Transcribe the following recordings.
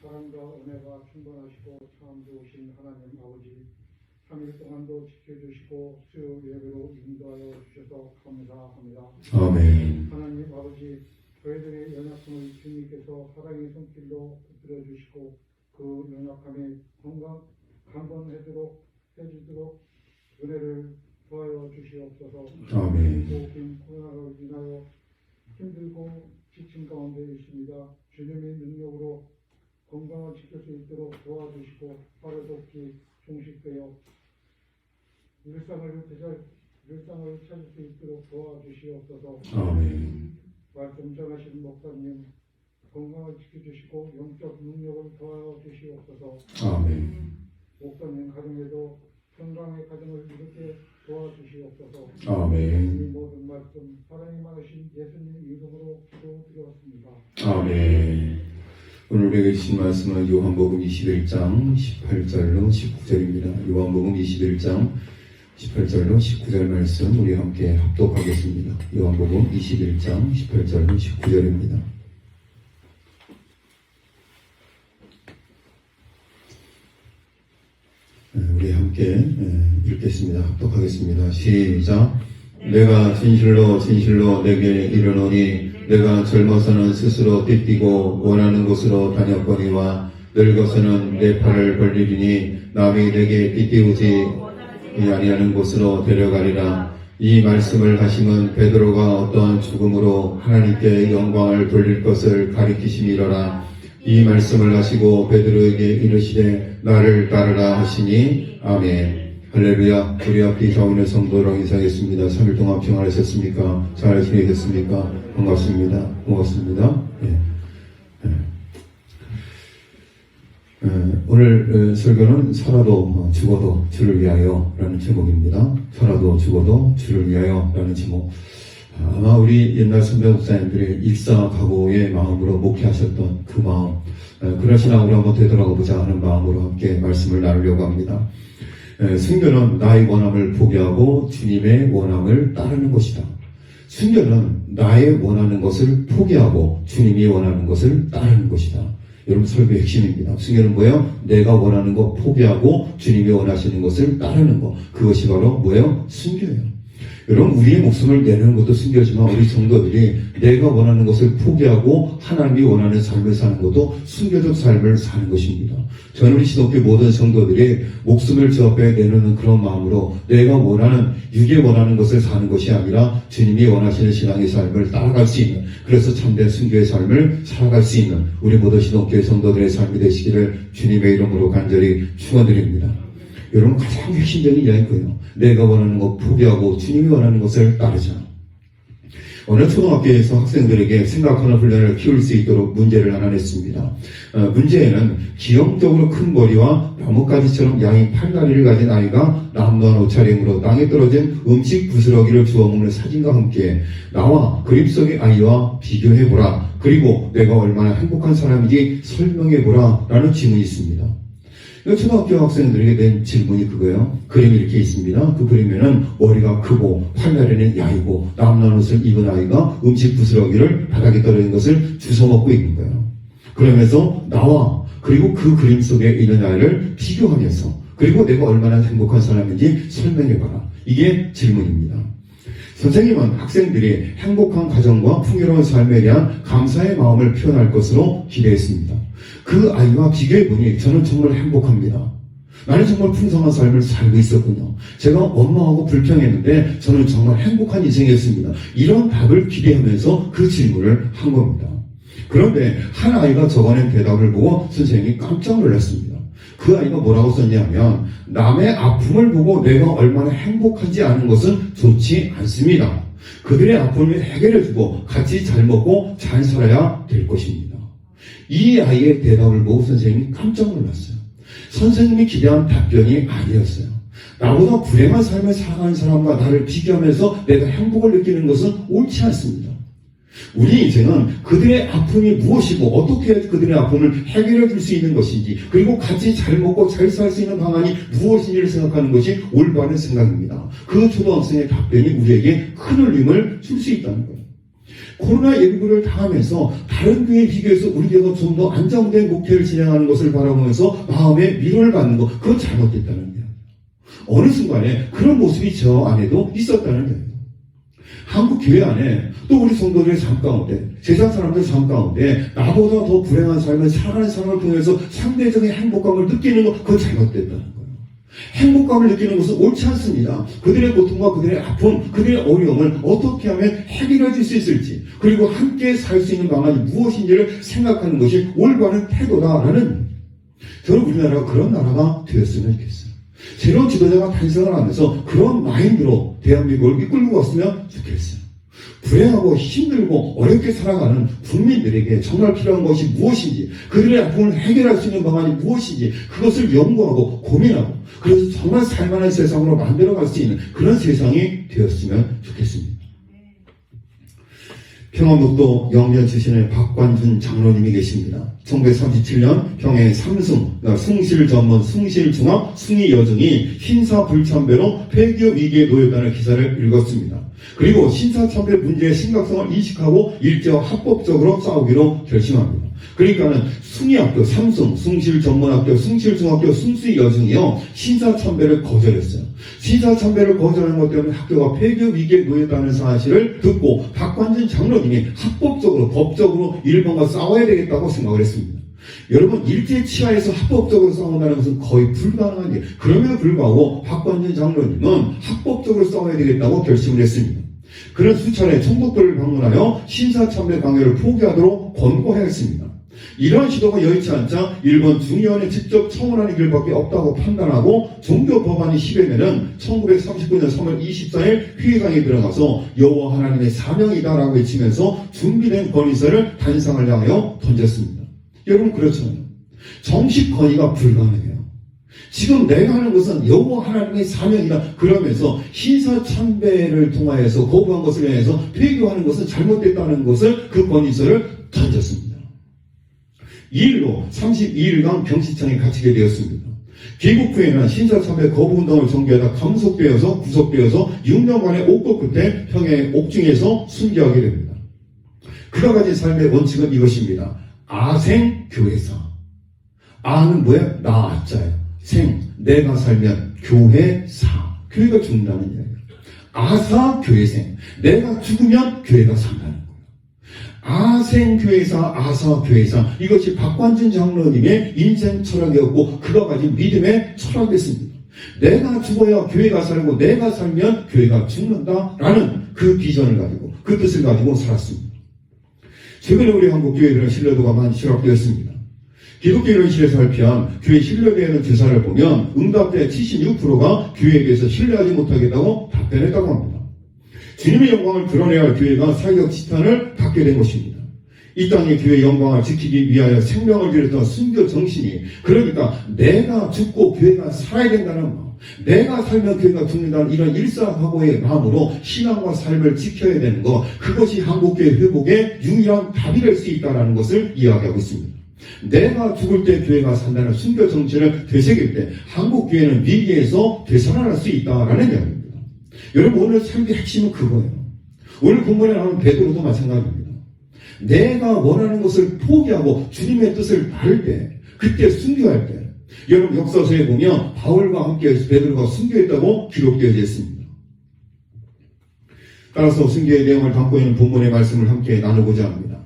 사랑과 은혜가 충만하시고 참 좋으신 하나님 아버지, 3일 동안도 지켜주시고 주 예배로 인도하여 주셔서 감사합니다. 아멘. 하나님 아버지, 저희들의 연약함을 주님께서 사랑의 손길로 붙들어 주시고 그 연약함에 강건해지도록 해주도록 은혜를 더하여 주시옵소서. 아멘. 긴 코로나로 인하여 힘들고 지친 가운데 있습니다. 주님의 능력으로 건강을 지킬 수 있도록 도와주시고 하루속히 종식되어 일상을 찾을 수 있도록 도와주시옵소서. 아멘. 말씀 전하신 목사님 건강을 지켜주시고 영적 능력을 더하여 주시옵소서. 아멘. 목사님 가정에도 건강의 가정을 이렇게 도와주시옵소서. 아멘. 이 모든 말씀 사랑이 많으신 예수님 이름으로 기도드렸습니다. 아멘. 오늘 우리에게 주신 말씀은 요한복음 21장 18절로 19절입니다. 요한복음 21장 18절로 19절 말씀 우리 함께 합독하겠습니다. 요한복음 21장 18절로 19절입니다. 우리 함께 읽겠습니다. 합독하겠습니다. 시작. 내가 진실로 진실로 내게 이르노니 내가 젊어서는 스스로 띠뛰고 원하는 곳으로 다녔거니와 늙어서는 내 팔을 벌리리니 남이 내게 띠띠우지 아니하는 곳으로 데려가리라. 이 말씀을 하심은 베드로가 어떠한 죽음으로 하나님께 영광을 돌릴 것을 가리키심이로라. 이 말씀을 하시고 베드로에게 이르시되 나를 따르라 하시니 아멘. 할렐루야. 우리 앞에 자원의 성도랑 인사하겠습니다. 3일 동안 평안하셨습니까? 잘 지내셨습니까? 반갑습니다. 고맙습니다. 오늘 설교는 살아도 죽어도 주를 위하여 라는 제목입니다. 살아도 죽어도 주를 위하여 라는 제목. 아마 우리 옛날 선배 목사님들이 일사각오의 마음으로 목회하셨던 그 마음, 그런 신앙으로 한번 되돌아가보자 하는 마음으로 함께 말씀을 나누려고 합니다. 순교는 나의 원함을 포기하고 주님의 원함을 따르는 것이다. 순교는 나의 원하는 것을 포기하고 주님이 원하는 것을 따르는 것이다. 여러분, 설교의 핵심입니다. 순교는 뭐예요? 내가 원하는 거 포기하고 주님이 원하시는 것을 따르는 것. 그것이 바로 뭐예요? 순교예요. 여러분, 우리의 목숨을 내는 것도 순교지만 우리 성도들이 내가 원하는 것을 포기하고 하나님이 원하는 삶을 사는 것도 순교적 삶을 사는 것입니다. 저는 우리 시도교회 모든 성도들이 목숨을 주 앞에 내놓는 그런 마음으로 내가 원하는, 육에 원하는 것을 사는 것이 아니라 주님이 원하시는 신앙의 삶을 따라갈 수 있는, 그래서 참된 순교의 삶을 살아갈 수 있는 우리 모든 시도교회 성도들의 삶이 되시기를 주님의 이름으로 간절히 축원드립니다. 여러분, 가장 핵심적인 이야기예요. 내가 원하는 것 포기하고 주님이 원하는 것을 따르자. 오늘 초등학교에서 학생들에게 생각하는 훈련을 키울 수 있도록 문제를 하나 냈습니다. 문제에는 기형적으로 큰 머리와 나뭇가지처럼 양이 8다리를 가진 아이가 남노한 옷차림으로 땅에 떨어진 음식 부스러기를 주워 먹는 사진과 함께 나와 그림 속의 아이와 비교해보라. 그리고 내가 얼마나 행복한 사람인지 설명해보라. 라는 질문이 있습니다. 초등학교 학생들에게 낸 질문이 그거예요. 그림이 이렇게 있습니다. 그 그림에는 머리가 크고 팔다리는 야이고 남는 옷을 입은 아이가 음식 부스러기를 바닥에 떨어진 것을 주워 먹고 있는 거예요. 그러면서 나와 그리고 그 그림 속에 있는 아이를 비교하면서 그리고 내가 얼마나 행복한 사람인지 설명해봐라. 이게 질문입니다. 선생님은 학생들이 행복한 가정과 풍요로운 삶에 대한 감사의 마음을 표현할 것으로 기대했습니다. 그 아이와 비교해보니 저는 정말 행복합니다. 나는 정말 풍성한 삶을 살고 있었군요. 제가 원망하고 불평했는데 저는 정말 행복한 인생이었습니다. 이런 답을 기대하면서 그 질문을 한 겁니다. 그런데 한 아이가 적어낸 대답을 보고 선생님이 깜짝 놀랐습니다. 그 아이가 뭐라고 썼냐면 남의 아픔을 보고 내가 얼마나 행복하지 않은 것은 좋지 않습니다. 그들의 아픔을 해결해주고 같이 잘 먹고 잘 살아야 될 것입니다. 이 아이의 대답을 보고 선생님이 깜짝 놀랐어요. 선생님이 기대한 답변이 아니었어요. 나보다 불행한 삶을 살아가는 사람과 나를 비교하면서 내가 행복을 느끼는 것은 옳지 않습니다. 우리 인생은 그들의 아픔이 무엇이고 어떻게 해야지 그들의 아픔을 해결해 줄 수 있는 것인지, 그리고 같이 잘 먹고 잘 살 수 있는 방안이 무엇인지를 생각하는 것이 올바른 생각입니다. 그 초등학생의 답변이 우리에게 큰 울림을 줄 수 있다는 거예요. 코로나19를 당하면서 다른 교회에 비교해서 우리 교회가 좀 더 안정된 목회를 진행하는 것을 바라보면서 마음에 위로를 받는 것, 그건 잘못됐다는 거예요. 어느 순간에 그런 모습이 저 안에도 있었다는 거예요. 한국 교회 안에 또 우리 성도들의 삶 가운데, 세상 사람들의 삶 가운데 나보다 더 불행한 삶을 살아가는 삶을 통해서 상대적인 행복감을 느끼는 것, 그건 잘못됐다는 거예요. 행복감을 느끼는 것은 옳지 않습니다. 그들의 고통과 그들의 아픔, 그들의 어려움을 어떻게 하면 해결해 줄 수 있을지, 그리고 함께 살 수 있는 방안이 무엇인지를 생각하는 것이 올바른 태도다라는, 저는 우리나라가 그런 나라가 되었으면 좋겠어요. 새로운 지도자가 탄생을 하면서 그런 마인드로 대한민국을 이끌고 갔으면 좋겠어요. 불행하고 힘들고 어렵게 살아가는 국민들에게 정말 필요한 것이 무엇인지, 그들의 아픔을 해결할 수 있는 방안이 무엇인지, 그것을 연구하고 고민하고, 그래서 정말 살만한 세상으로 만들어갈 수 있는 그런 세상이 되었으면 좋겠습니다. 평안북도 영변 출신의 박관준 장로님이 계십니다. 1937년 평해 삼승, 숭실 전문, 숭실 중학, 숭이 여중이 신사불참배로 폐기업 위기에 놓였다는 기사를 읽었습니다. 그리고 신사참배 문제의 심각성을 인식하고 일제와 합법적으로 싸우기로 결심합니다. 그러니까는 숭이학교, 삼승, 숭실전문학교, 숭실중학교, 숭수이 여중이요, 신사참배를 거절했어요. 신사참배를 거절하는 것 때문에 학교가 폐기업 위기에 놓였다는 사실을 듣고 박관준 장로님이 합법적으로, 법적으로 일본과 싸워야 되겠다고 생각을 했습니다. 여러분, 일제 치하에서 합법적으로 싸운다는 것은 거의 불가능한 일. 그럼에도 불구하고 박관준 장로님은 합법적으로 싸워야 되겠다고 결심을 했습니다. 그는 수차례 총독들을 방문하여 신사참배 강요를 포기하도록 권고하였습니다. 이러한 시도가 여의치 않자 일본 중의원에 직접 청원하는 길밖에 없다고 판단하고 종교법안이 시행되는 1939년 3월 24일 회의장에 들어가서 여호와 하나님의 사명이다라고 외치면서 준비된 건의서를 단상을 향하여 던졌습니다. 여러분, 그렇잖아요. 정식 건의가 불가능해요. 지금 내가 하는 것은 여호와 하나님의 사명이다 그러면서 신사참배를 통하여서 거부한 것을 위해서 폐교하는 것은 잘못됐다는 것을, 그 건의서를 던졌습니다. 이 일로 32일간 병시청에 갇히게 되었습니다. 귀국 후에는 신사참배 거부운동을 전개하다 감속되어서 구속되어서 6년간의 옥고 끝에 평양 옥중에서 순교하게 됩니다. 그가 가진 삶의 원칙은 이것입니다. 아생교회사. 아는 뭐야? 나 아자예요. 생, 내가 살면 교회사. 교회가 죽는다는 이야기예요. 아사, 교회생. 내가 죽으면 교회가 산다는 거예요. 아생교회사, 아사교회사. 이것이 박관준 장로님의 인생 철학이었고, 그가 가진 믿음의 철학이었습니다. 내가 죽어야 교회가 살고, 내가 살면 교회가 죽는다라는 그 비전을 가지고, 그 뜻을 가지고 살았습니다. 최근에 우리 한국교회들은 신뢰도가 많이 추락되었습니다. 기독교 현실에서 발표한 교회 신뢰되는 조사를 보면 응답대 76%가 교회에 대해서 신뢰하지 못하겠다고 답변했다고 합니다. 주님의 영광을 드러내야 할 교회가 사회적 지탄을 받게 된 것입니다. 이 땅의 교회의 영광을 지키기 위하여 생명을 드렸던 순교 정신이, 그러니까 내가 죽고 교회가 살아야 된다는 마음, 내가 살면 교회가 죽는다는 이런 일사각오의 마음으로 신앙과 삶을 지켜야 되는 것, 그것이 한국교회 회복의 유일한 답이 될 수 있다는 것을 이야기하고 있습니다. 내가 죽을 때 교회가 산다는 순교 정신을 되새길 때 한국교회는 위기에서 되살아날 수 있다라는 이야기입니다. 여러분, 오늘 삶의 핵심은 그거예요. 오늘 본문에 나오는 베드로도 마찬가지입니다. 내가 원하는 것을 포기하고 주님의 뜻을 따를 때, 그때 순교할 때, 여러분 역사서에 보면 바울과 함께 베드로가 순교했다고 기록되어 있습니다. 따라서 순교의 내용을 담고 있는 본문의 말씀을 함께 나누고자 합니다.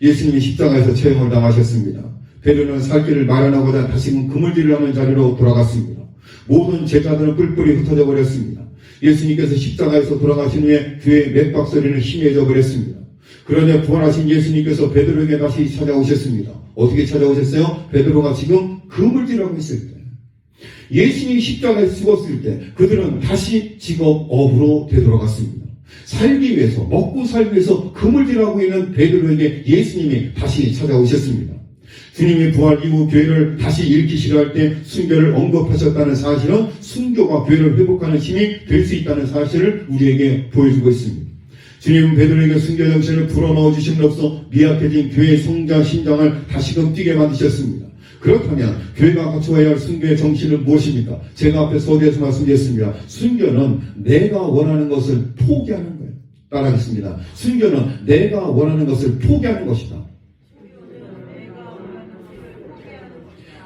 예수님이 십자가에서 처형을 당하셨습니다. 베드로는 살 길을 마련하고자 다시금 그물질을 하는 자리로 돌아갔습니다. 모든 제자들은 뿔뿔이 흩어져 버렸습니다. 예수님께서 십자가에서 돌아가신 후에 교회의 맥박소리는 희미해져 버렸습니다. 그러나 부활하신 예수님께서 베드로에게 다시 찾아오셨습니다. 어떻게 찾아오셨어요? 베드로가 지금 그물질하고 있을 때, 예수님이 십자가에서 죽었을 때 그들은 다시 직업업으로 되돌아갔습니다. 살기 위해서, 먹고 살기 위해서 그물질하고 있는 베드로에게 예수님이 다시 찾아오셨습니다. 주님이 부활 이후 교회를 다시 일으키시려 할 때 순교를 언급하셨다는 사실은 순교가 교회를 회복하는 힘이 될 수 있다는 사실을 우리에게 보여주고 있습니다. 주님은 베드로에게 순교 정신을 불어넣어 주심으로써 미약해진 교회의 성장 심장을 다시금 뛰게 만드셨습니다. 그렇다면 교회가 갖춰야 할 순교의 정신은 무엇입니까? 제가 앞에 서두에서 말씀드렸습니다. 순교는 내가 원하는 것을 포기하는 거예요. 따라하겠습니다. 순교는 내가 원하는 것을 포기하는 것이다.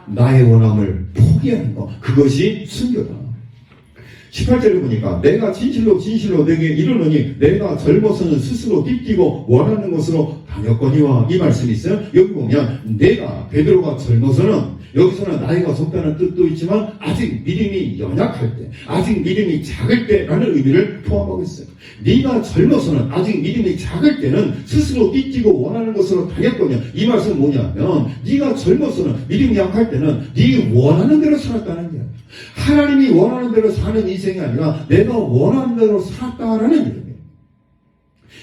나의 원함을 포기하는 것, 그것이 순교다. 18절에 보니까 내가 진실로 내게 이르노니 내가 젊어서는 스스로 띠띠고 원하는 것으로 다녔거니와, 이 말씀이 있어요. 여기 보면 내가, 베드로가 젊어서는, 여기서는 나이가 적다는 뜻도 있지만 아직 믿음이 연약할 때, 아직 믿음이 작을 때라는 의미를 포함하고 있어요. 네가 젊어서는, 아직 믿음이 작을 때는 스스로 띠띠고 원하는 것으로 다녔거냐. 이 말씀은 뭐냐면 네가 젊어서는, 믿음이 약할 때는 네 원하는 대로 살았다는 거야. 하나님이 원하는 대로 사는 인생이 아니라 내가 원하는 대로 살았다라는 얘기예요.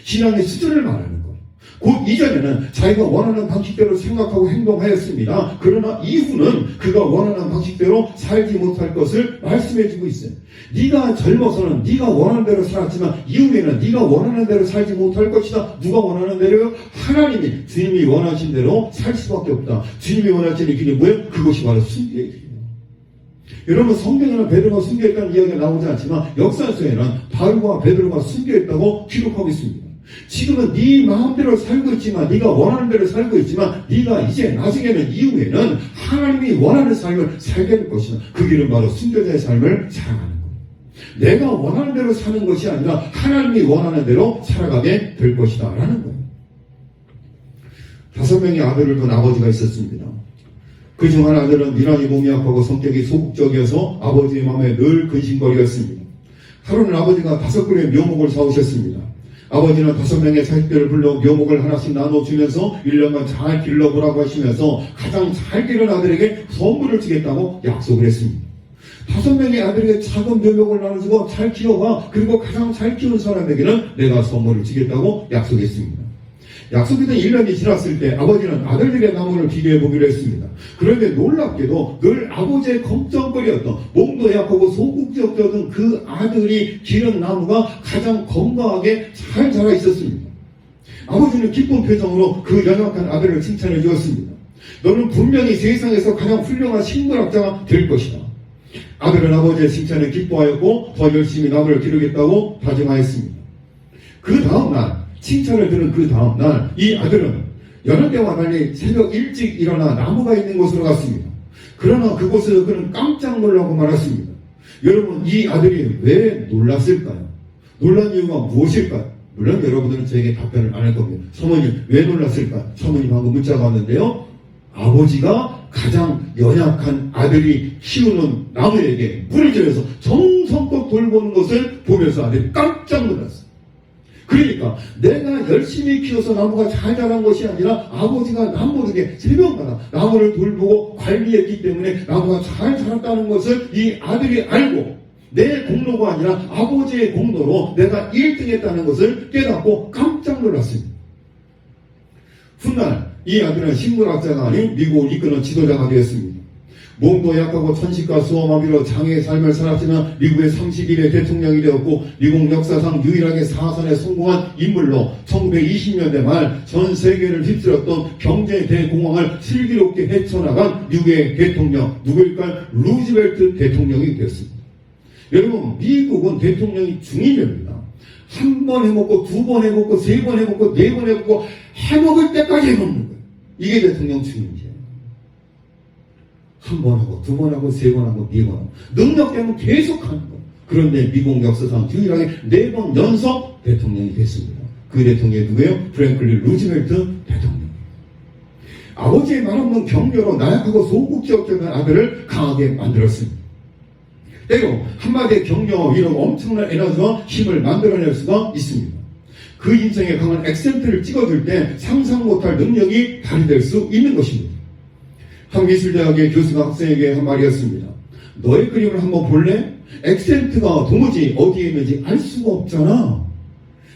신앙의 수준을 말하는 거예요. 곧 이전에는 자기가 원하는 방식대로 생각하고 행동하였습니다. 그러나 이후는 그가 원하는 방식대로 살지 못할 것을 말씀해주고 있어요. 네가 젊어서는 네가 원하는 대로 살았지만 이후에는 네가 원하는 대로 살지 못할 것이다. 누가 원하는 대로요? 하나님이, 주님이 원하신 대로 살 수밖에 없다. 주님이 원하시는 길이 뭐예요? 그것이 바로 순교의 길이에요. 여러분, 성경에는 베드로가 순교했다는 이야기가 나오지 않지만 역사서에는 바울과 베드로가 순교했다고 기록하고 있습니다. 지금은 네 마음대로 살고 있지만, 네가 원하는 대로 살고 있지만, 네가 이제 나중에는, 이후에는 하나님이 원하는 삶을 살게 될 것이다. 그 길은 바로 순교자의 삶을 살아가는 거예요. 내가 원하는 대로 사는 것이 아니라 하나님이 원하는 대로 살아가게 될 것이다 라는 거예요. 5명의 아들을 둔 아버지가 있었습니다. 그중 한 아들은 미란이 몸이 약하고 성격이 소극적이어서 아버지의 마음에 늘 근심거리였습니다. 하루는 아버지가 5그루의 묘목을 사오셨습니다. 아버지는 5명의 자식들을 불러 묘목을 하나씩 나눠주면서 1년간 잘 길러보라고 하시면서 가장 잘 기른 아들에게 선물을 주겠다고 약속을 했습니다. 5명의 아들에게 작은 묘목을 나눠주고 잘 키워봐, 그리고 가장 잘 키운 사람에게는 내가 선물을 주겠다고 약속했습니다. 약속했던 1년이 지났을 때 아버지는 아들들의 나무를 비교해 보기로 했습니다. 그런데 놀랍게도 늘 아버지의 걱정거리였던, 몸도 약하고 소극적이었던 그 아들이 기른 나무가 가장 건강하게 잘 자라 있었습니다. 아버지는 기쁜 표정으로 그 연약한 아들을 칭찬해 주었습니다. 너는 분명히 세상에서 가장 훌륭한 식물학자가 될 것이다. 아들은 아버지의 칭찬에 기뻐하였고 더 열심히 나무를 기르겠다고 다짐하였습니다. 그 다음날, 칭찬을 들은 그 다음날 이 아들은 여느 때와 달리 새벽 일찍 일어나 나무가 있는 곳으로 갔습니다. 그러나 그곳에서 그는 깜짝 놀라고 말았습니다. 여러분, 이 아들이 왜 놀랐을까요? 놀란 이유가 무엇일까요? 물론 여러분들은 저에게 답변을 안 할 겁니다. 사모님, 왜 놀랐을까요? 사모님 방금 문자가 왔는데요. 아버지가 가장 연약한 아들이 키우는 나무에게 물을 들여서 정성껏 돌보는 것을 보면서 아들이 깜짝 놀랐어요. 그러니까 내가 열심히 키워서 나무가 잘 자란 것이 아니라 아버지가 남모르게 새벽마다 나무를 돌보고 관리했기 때문에 나무가 잘 자랐다는 것을 이 아들이 알고, 내 공로가 아니라 아버지의 공로로 내가 1등했다는 것을 깨닫고 깜짝 놀랐습니다. 훗날 이 아들은 식물학자가 아닌 미국을 이끄는 지도자가 되었습니다. 몸도 약하고 천식과 수어마비로 장애의 삶을 살았지만 미국의 31회 대통령이 되었고 미국 역사상 유일하게 사선에 성공한 인물로 1920년대 말 전 세계를 휩쓸었던 경제 대공황을 슬기롭게 헤쳐나간 미국의 대통령, 누구일까요? 루즈벨트 대통령이 되었습니다. 여러분, 미국은 대통령이 중인입니다. 한 번 해먹고, 2번 해먹고, 3번 해먹고, 4번 해먹고, 해먹을 때까지 해먹는 거예요. 이게 대통령 중인이에요. 한 번 하고, 2번 하고, 3번 하고, 4번 하고. 능력되면 계속 하는 거예요. 그런데 미국 역사상 유일하게 4번 연속 대통령이 됐습니다. 그 대통령이 누구예요? 프랭클린 루즈벨트 대통령. 아버지의 말 없는 격려로 나약하고 소극적인 아들을 강하게 만들었습니다. 때로 한마디의 격려 위로 엄청난 에너지와 힘을 만들어낼 수가 있습니다. 그 인생에 강한 액센트를 찍어줄 때 상상 못할 능력이 발휘될 수 있는 것입니다. 한 미술대학의 교수가 학생에게 한 말이었습니다. 너의 그림을 한번 볼래? 액센트가 도무지 어디에 있는지 알 수가 없잖아.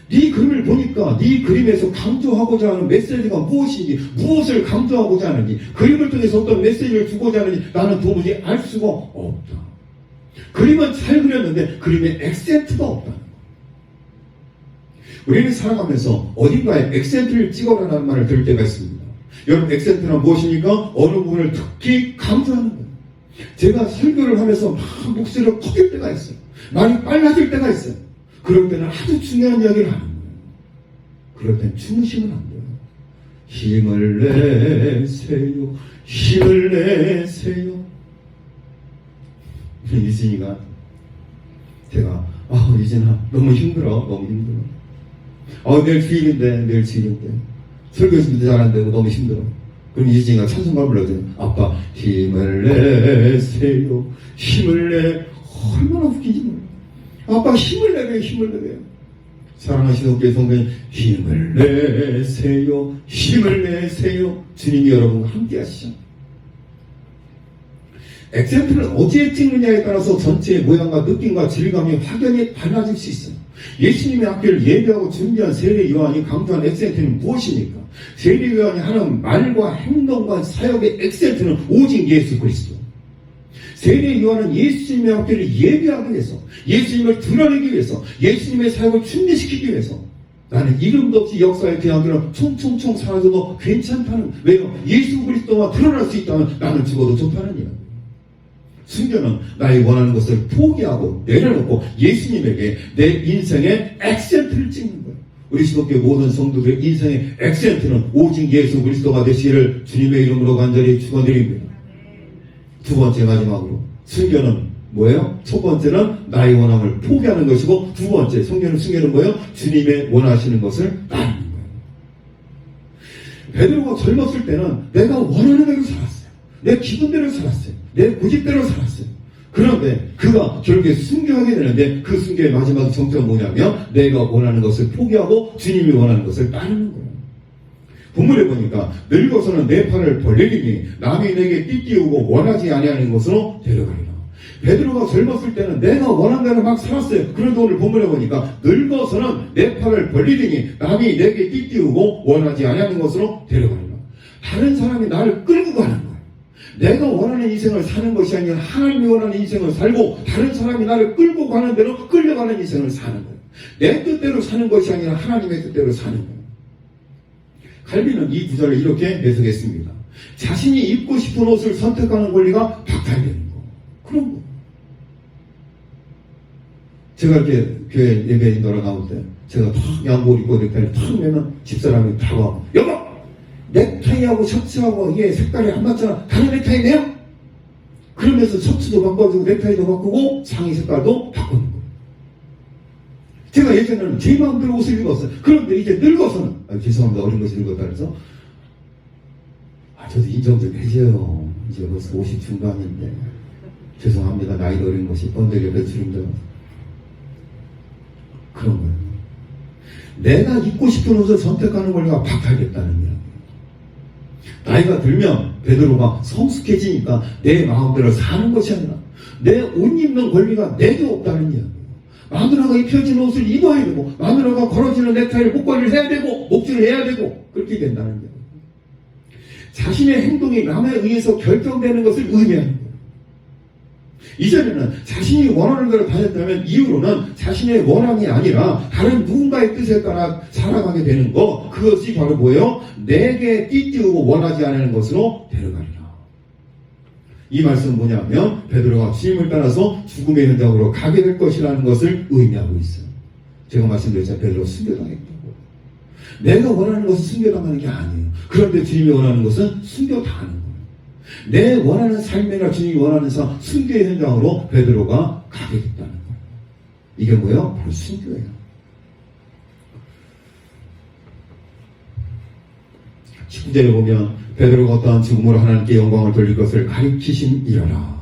네 그림을 보니까 네 그림에서 강조하고자 하는 메시지가 무엇인지, 무엇을 강조하고자 하는지, 그림을 통해서 어떤 메시지를 주고자 하는지 나는 도무지 알 수가 없다. 그림은 잘 그렸는데 그림에 액센트가 없다. 우리는 살아가면서 어딘가에 액센트를 찍어라는 말을 들을 때가 있습니다. 여러분, 액센트는 무엇입니까? 어느 부분을 특히 강조하는 거예요. 제가 설교를 하면서 막 목소리가 커질 때가 있어요. 말이 빨라질 때가 있어요. 그럴 때는 아주 중요한 이야기를 하는 거예요. 그럴 땐 주무시면 안 돼요. 힘을 내세요. 힘을 내세요. 유진이가 제가 유진아 너무 힘들어. 내일 주일인데 설교 준비 잘 안 되고 너무 힘들어. 그럼 유진이가 찬송가 불러줘요. 아빠 힘을 내세요. 힘을 내. 얼마나 웃기지 몰라. 아빠 힘을 내래요. 사랑하시는 우리 성도님, 힘을 내세요. 힘을 내세요. 주님이 여러분과 함께 하시죠. 액센트를 어디에 찍느냐에 따라서 전체의 모양과 느낌과 질감이 확연히 달라질 수 있어요. 예수님의 학교를 예배하고 준비한 세례 요한이 강조한 액센트는 무엇입니까? 세례 요한이 하는 말과 행동과 사역의 액센트는 오직 예수 그리스도. 세례 요한은 예수님의 학교를 예배하기 위해서, 예수님을 드러내기 위해서, 예수님의 사역을 준비시키기 위해서 나는 이름도 없이 역사의 대학교는 총총총 사라져도 괜찮다는, 왜요? 예수 그리스도만 드러날 수 있다면 나는 죽어도 좋다는 이야기. 순교는 나의 원하는 것을 포기하고 내려놓고 예수님에게 내 인생의 액센트를 찍는 거예요. 우리 시독교회 모든 성도들의 인생의 액센트는 오직 예수 그리스도가 되시기를 주님의 이름으로 간절히 축원드립니다. 두 번째 마지막으로 순교는 뭐예요? 첫 번째는 나의 원함을 포기하는 것이고, 두 번째 순교는 뭐예요? 주님의 원하시는 것을 따르는 거예요. 베드로가 젊었을 때는 내가 원하는 대로 살았어요. 내 기분대로 살았어요. 내 고집대로 살았어요. 그런데 그가 결국에 순교하게 되는데 그 순교의 마지막 정점은 뭐냐면 내가 원하는 것을 포기하고 주님이 원하는 것을 따르는 거예요. 본문에 보니까 늙어서는 내 팔을 벌리리니 남이 내게 띠띠우고 원하지 아니하는 것으로 데려가리라. 베드로가 젊었을 때는 내가 원한 대로 막 살았어요. 그런데 오늘 본문에 보니까 늙어서는 내 팔을 벌리리니 남이 내게 띠띠우고 원하지 아니하는 것으로 데려가리라. 다른 사람이 나를 끌고 가는 거예요. 내가 원하는 인생을 사는 것이 아니라 하나님이 원하는 인생을 살고 다른 사람이 나를 끌고 가는 대로 끌려가는 인생을 사는 거예요. 내 뜻대로 사는 것이 아니라 하나님의 뜻대로 사는 거예요. 칼빈은 이 구절을 이렇게 해석했습니다. 자신이 입고 싶은 옷을 선택하는 권리가 박탈되는 거. 그런 거. 제가 이렇게 교회 예배 인도로 나올 때 제가 탁 양복을 입고 넥타이를 탁 매면 집사람이 다 와. 여보! 넥타이하고 셔츠하고 이게 색깔이 안 맞잖아. 다른 넥타이 내요? 그러면서 셔츠도 바꿔주고 넥타이도 바꾸고 상의 색깔도 바꾸는 거예요. 제가 예전에는 제 마음대로 옷을 입었어요. 그런데 이제 늙어서는 죄송합니다. 어린 것이 늙었다 그래서 저도 인정 좀 해줘요. 이제 벌써 50 중반인데 죄송합니다. 나이도 어린 것이 번데기 배출입니다. 그런 거예요. 내가 입고 싶은 옷을 선택하는 권리가 박탈됐다는 이야기. 나이가 들면 베드로가 성숙해지니까 내 마음대로 사는 것이 아니라 내 옷 입는 권리가 내게 없다는 이야기. 마누라가 입혀진 옷을 입어야 되고 마누라가 걸어지는 넥타이를 목걸이를 해야 되고 목줄을 해야 되고 그렇게 된다는 거예요. 자신의 행동이 남에 의해서 결정되는 것을 의미하는 거예요. 이전에는 자신이 원하는 대로 다녔다면 이후로는 자신의 원함이 아니라 다른 누군가의 뜻에 따라 살아가게 되는 것, 그것이 바로 뭐예요? 내게 띠띠우고 원하지 않는 것으로 데려가리라. 이 말씀은 뭐냐면 베드로가 주님을 따라서 죽음의 현장으로 가게 될 것이라는 것을 의미하고 있어요. 제가 말씀드렸잖아요. 베드로 순교당했다고. 내가 원하는 것은 순교당하는 게 아니에요. 그런데 주님이 원하는 것은 순교당하는 거예요. 내 원하는 삶이나 주님이 원하는 삶, 순교의 현장으로 베드로가 가게 됐다는 거예요. 이게 뭐예요? 바로 순교예요. 19절에 보면 베드로가 어떠한 죽음으로 하나님께 영광을 돌릴 것을 가리키심이라라.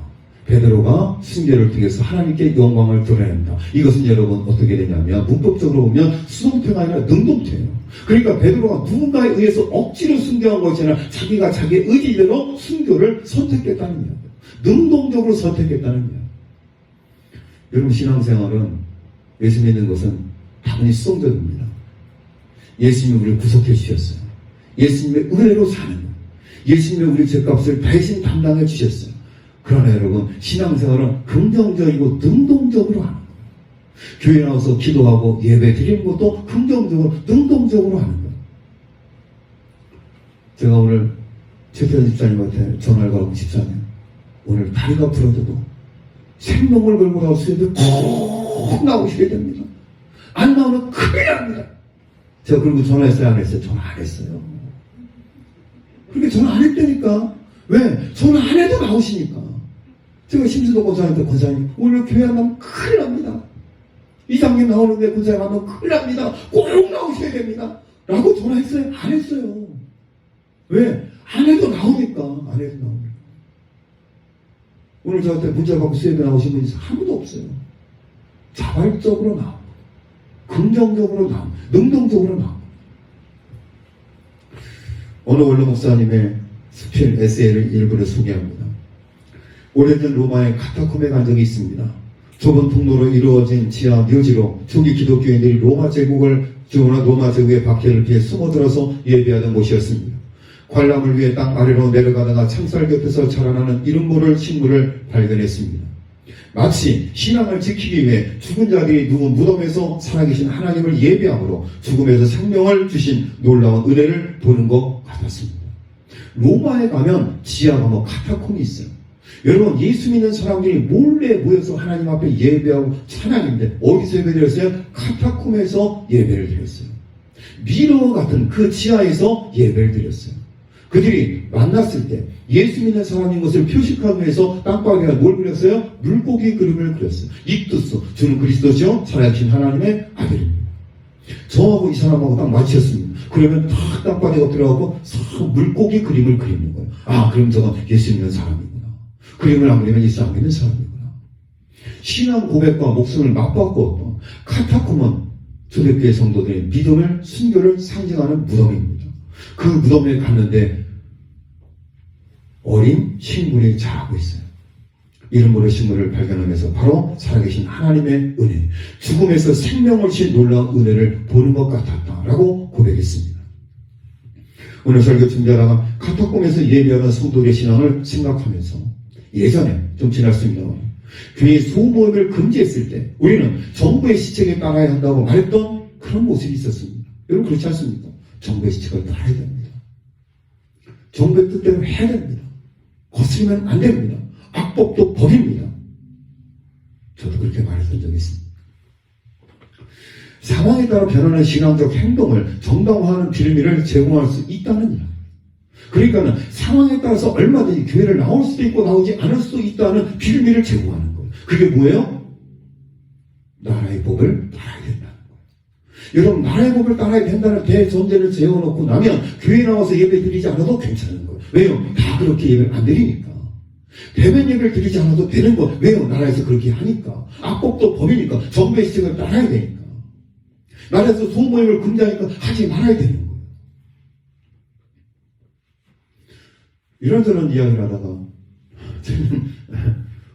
베드로가 순교를 통해서 하나님께 영광을 드러낸다. 이것은 여러분 어떻게 되냐면 문법적으로 보면 수동태가 아니라 능동태예요. 그러니까 베드로가 누군가에 의해서 억지로 순교한 것이 아니라 자기가 자기의 의지대로 순교를 선택했다는 이야기예요. 능동적으로 선택했다는 이야기예요. 여러분 신앙생활은 예수 믿는 것은 당연히 수동적입니다. 예수님이 우리를 구속해 주셨어요. 예수님의 은혜로 사는 거예요. 예수님의 우리 죄값을 대신 담당해 주셨어요. 그러나 여러분 신앙생활은 긍정적이고 능동적으로 하는 거예요. 교회 나와서 기도하고 예배 드리는 것도 긍정적으로 능동적으로 하는 거예요. 제가 오늘 최태현 집사님한테 전화를 걸고 집사님 오늘 다리가 부러져도 생명을 걸고 나올 수 있는데 꼭 나오시게 됩니다. 안 나오면 큰일 납니다. 제가 그리고 전화했어요, 안 했어요? 전화 안 했어요. 그렇게 전화 안 했다니까. 왜? 전화 안 해도 나오시니까. 제가 심수도 권사님한테, 권사님, 오늘 교회 안 나오면 큰일 납니다. 이장님 나오는데 권사님 안 나오면 큰일 납니다. 꼭 나오셔야 됩니다. 라고 전화했어요? 안 했어요. 왜? 안 해도 나오니까. 안 해도 나오니까. 오늘 저한테 문자 받고 수업에 나오신 분이 아무도 없어요. 자발적으로 나오고, 긍정적으로 나오고, 능동적으로 나오고. 어느 원로 목사님의 스필 에세이를 일부러 소개합니다. 오래전 로마의 카타콤에 간 적이 있습니다. 좁은 통로로 이루어진 지하 묘지로 초기 기독교인들이 로마 제국을 주거나 로마 제국의 박해를 피해 숨어들어서 예배하던 곳이었습니다. 관람을 위해 땅 아래로 내려가다가 창살 곁에서 자라나는 이름 모를 식물을 발견했습니다. 마치 신앙을 지키기 위해 죽은 자들이 누운 무덤에서 살아계신 하나님을 예배함으로 죽음에서 생명을 주신 놀라운 은혜를 보는 것 같았습니다. 로마에 가면 지하가 카타콤이 있어요. 여러분, 예수 믿는 사람들이 몰래 모여서 하나님 앞에 예배하고 찬양인데 어디서 예배드렸어요? 카타콤에서 예배를 드렸어요. 미러 같은 그 지하에서 예배를 드렸어요. 그들이 만났을 때 예수 믿는 사람인 것을 표식하기 위해서 땅바닥에 뭘 그렸어요? 물고기 그림을 그렸어요. 입두소, 주는 그리스도죠? 살아계신 하나님의 아들입니다. 저하고 이 사람하고 딱 맞췄습니다. 그러면 딱 땅바닥에 엎드려가고 물고기 그림을 그리는 거예요. 아, 그럼 저건 예수 믿는 사람이구나. 그림을 안 그리면 예수 안 믿는 사람이구나. 신앙 고백과 목숨을 맞바꾸었던 카타콤은 초대교회 성도들의 믿음을, 순교를 상징하는 무덤입니다. 그 무덤에 갔는데 어린 식물이 자라고 있어요. 이름 모를 식물을 발견하면서 바로 살아계신 하나님의 은혜, 죽음에서 생명을 주신 놀라운 은혜를 보는 것 같았다라고 고백했습니다. 오늘 설교 준비하다가 카타콤에서 예배하는 성도의 신앙을 생각하면서 예전에 좀 지났습니다. 교회 소모임을 금지했을 때 우리는 정부의 시책에 따라야 한다고 말했던 그런 모습이 있었습니다. 여러분 그렇지 않습니까? 정부의 시책을 따라야 됩니다. 정부의 뜻대로 해야 됩니다. 거스르면 안 됩니다. 악법도 법입니다. 저도 그렇게 말했던 적이 있습니다. 상황에 따라 변하는 신앙적 행동을 정당화하는 빌미를 제공할 수 있다는 이야기. 그러니까는 상황에 따라서 얼마든지 교회를 나올 수도 있고 나오지 않을 수도 있다는 빌미를 제공하는 거예요. 그게 뭐예요? 나라의 법을 따라야 된다는 거예요. 여러분, 나라의 법을 따라야 된다는 대전제를 세워놓고 나면 교회 나와서 예배 드리지 않아도 괜찮은 거예요. 왜요? 다 그렇게 예배를 안 드리니까. 대면 예배를 드리지 않아도 되는 거. 왜요? 나라에서 그렇게 하니까. 악법도 법이니까. 정부의 시책을 따라야 되니까. 나라에서 소모임을 금지하니까 하지 말아야 되는 거예요. 이런저런 이야기를 하다가 저는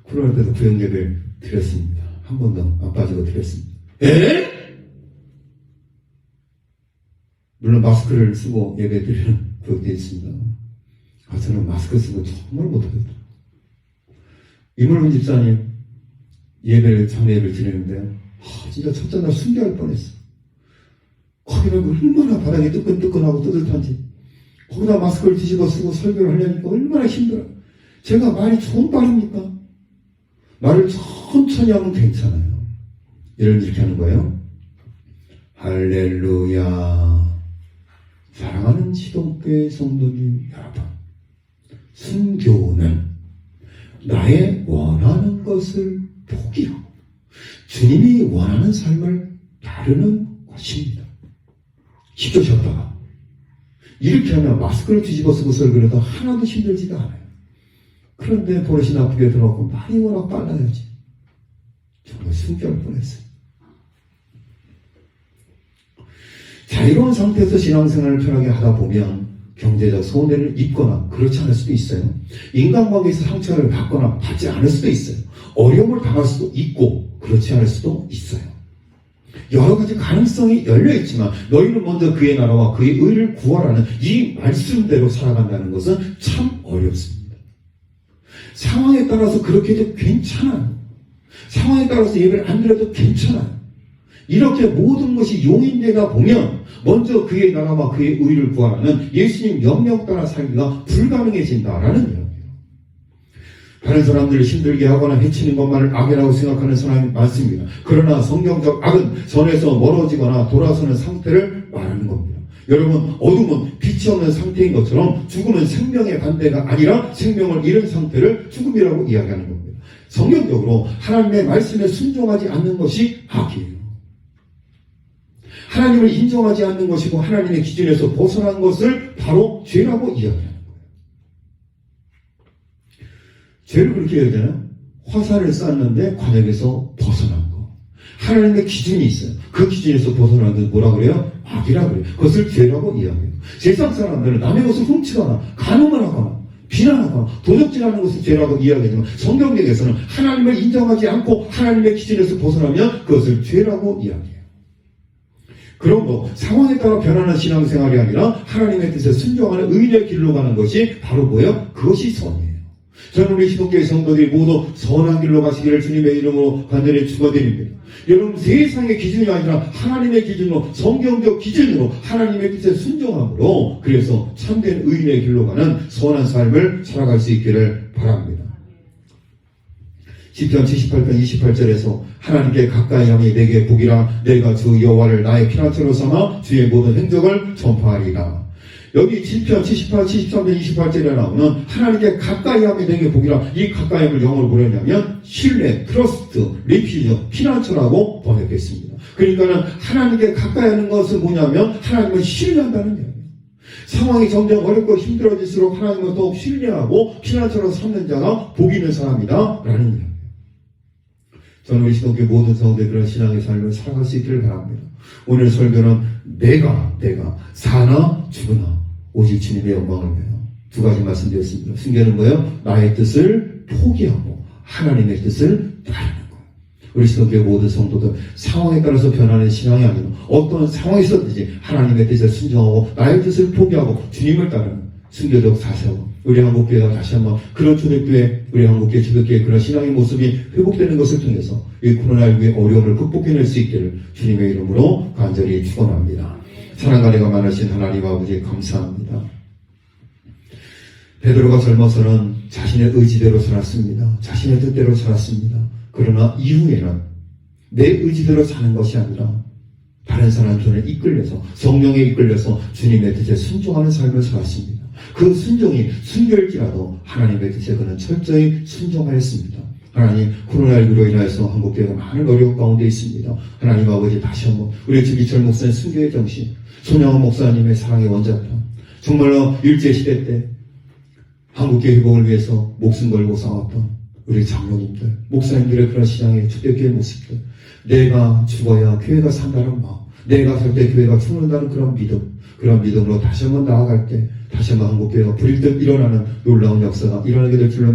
코로나 때도 구역예배를 드렸습니다. 한 번도 안 빠지고 드렸습니다. 에? 물론 마스크를 쓰고 예배 드리는 구역도 있습니다. 저는 마스크 쓰고 정말 못하겠더라고요. 이물훈 집사님 예배를 장례예배를 드리는데 진짜 첫째 날 순교할 뻔했어. 거기는 얼마나 바닥이 뜨끈뜨끈하고 뜨뜻한지 거기다 마스크를 뒤집어 쓰고 설교를 하려니까 얼마나 힘들어요. 제가 말이 좀 빠릅니까? 말을 천천히 하면 괜찮아요. 이렇게 하는 거예요. 할렐루야. 사랑하는 시동교회 성도님 여러분, 순교는 나의 원하는 것을 포기하고 주님이 원하는 삶을 따르는 것입니다. 쉽게 쉬었다가 이렇게 하면 마스크를 뒤집어 쓰고 설교를 해도 하나도 힘들지가 않아요. 그런데 버릇이 나쁘게 들어가고 말이 워낙 빨라야지. 정말 순교할 뻔했어요. 자유로운 상태에서 신앙생활을 편하게 하다 보면 경제적 손해를 입거나 그렇지 않을 수도 있어요. 인간관계에서 상처를 받거나 받지 않을 수도 있어요. 어려움을 당할 수도 있고 그렇지 않을 수도 있어요. 여러 가지 가능성이 열려있지만 너희는 먼저 그의 나라와 그의 의를 구하라는 이 말씀대로 살아간다는 것은 참 어렵습니다. 상황에 따라서 그렇게 해도 괜찮아요. 상황에 따라서 예배를 안 드려도 괜찮아요. 이렇게 모든 것이 용인되다 보면 먼저 그의 나라와 그의 의를 구하라는 예수님 명령 따라 살기가 불가능해진다라는 이야기예요. 다른 사람들을 힘들게 하거나 해치는 것만을 악이라고 생각하는 사람이 많습니다. 그러나 성경적 악은 선에서 멀어지거나 돌아서는 상태를 말하는 겁니다. 여러분, 어둠은 빛이 없는 상태인 것처럼 죽음은 생명의 반대가 아니라 생명을 잃은 상태를 죽음이라고 이야기하는 겁니다. 성경적으로 하나님의 말씀에 순종하지 않는 것이 악이에요. 하나님을 인정하지 않는 것이고 하나님의 기준에서 벗어난 것을 바로 죄라고 이야기하는 거예요. 죄를 그렇게 이야기하잖아요. 화살을 쐈는데 관역에서 벗어난 거. 하나님의 기준이 있어요. 그 기준에서 벗어난 건 뭐라 그래요? 악이라 그래요. 그것을 죄라고 이야기해요. 세상 사람들은 남의 것을 훔치거나 간음을 하거나 비난하거나 도적질하는 것을 죄라고 이야기하지만 성경에서는 하나님을 인정하지 않고 하나님의 기준에서 벗어나면 그것을 죄라고 이야기해요. 그런 거, 상황에 따라 변하는 신앙생활이 아니라 하나님의 뜻에 순종하는 의인의 길로 가는 것이 바로 뭐예요? 그것이 선이에요. 저는 우리 시독교회 성도들이 모두 선한 길로 가시기를 주님의 이름으로 간절히 축원드립니다. 여러분, 세상의 기준이 아니라 하나님의 기준으로, 성경적 기준으로 하나님의 뜻에 순종함으로 그래서 참된 의인의 길로 가는 선한 삶을 살아갈 수 있기를 바랍니다. 시편 78편 28절에서 하나님께 가까이 함이 내게 복이라. 내가 주 여호와를 나의 피난처로 삼아 주의 모든 행적을 전파하리라. 여기 시편 78, 73편 28절에 나오는 하나님께 가까이 함이 내게 복이라. 이 가까이 함을 영어로 뭐냐면 신뢰, 트러스트, 리퓨저, 피난처라고 번역했습니다. 그러니까는 하나님께 가까이 하는 것은 뭐냐면 하나님을 신뢰한다는 얘기예요. 상황이 점점 어렵고 힘들어질수록 하나님을 더욱 신뢰하고 피난처로 삼는 자가 복 있는 사람이다 라는 이야기예요. 저는 우리 시독교회 모든 성도들 그런 신앙의 삶을 살아갈 수 있기를 바랍니다. 오늘 설교는 내가 사나 죽으나 오직 주님의 영광을 위하여 두 가지 말씀드렸습니다. 승계는 뭐예요? 나의 뜻을 포기하고 하나님의 뜻을 따르는 거예요. 우리 시독교회 모든 성도들 상황에 따라서 변하는 신앙이 아니라 어떤 상황이 있었든지 하나님의 뜻에 순종하고 나의 뜻을 포기하고 주님을 따르는 순교적 사세요. 우리 한국교회가 다시 한번 그런 초대교회, 우리 한국교회, 지도교회 그런 신앙의 모습이 회복되는 것을 통해서 이 코로나19의 어려움을 극복해낼 수 있기를 주님의 이름으로 간절히 축원합니다. 사랑과 내가 많으신 하나님 아버지 감사합니다. 베드로가 젊어서는 자신의 의지대로 살았습니다. 자신의 뜻대로 살았습니다. 그러나 이후에는 내 의지대로 사는 것이 아니라 다른 사람들을 이끌려서 성령에 이끌려서 주님의 뜻에 순종하는 삶을 살았습니다. 그 순종이 순교일지라도 하나님의 뜻에 그는 철저히 순종하였습니다. 하나님, 코로나19로 인해서 한국교회가 많은 어려움 가운데 있습니다. 하나님 아버지 다시 한번 우리 주기철 목사님 순교의 정신, 손양원 목사님의 사랑의 원자편, 정말로 일제시대 때 한국교회 회복을 위해서 목숨 걸고 싸웠던 우리 장로님들, 목사님들의 그런 신앙의 초대교회 모습들, 내가 죽어야 교회가 산다는 마음, 내가 살 때 교회가 죽는다는 그런 믿음, 그런 믿음으로 다시 한번 나아갈 때 다시 한번 한국교회가 불일듯 일어나는 놀라운 역사가 일어나게 될 줄로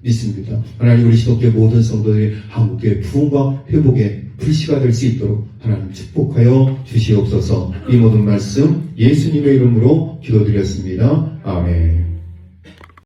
믿습니다. 하나님, 우리 시독교회 모든 성도들이 한국교회 부흥과 회복의 불씨가 될 수 있도록 하나님 축복하여 주시옵소서. 이 모든 말씀 예수님의 이름으로 기도드렸습니다. 아멘.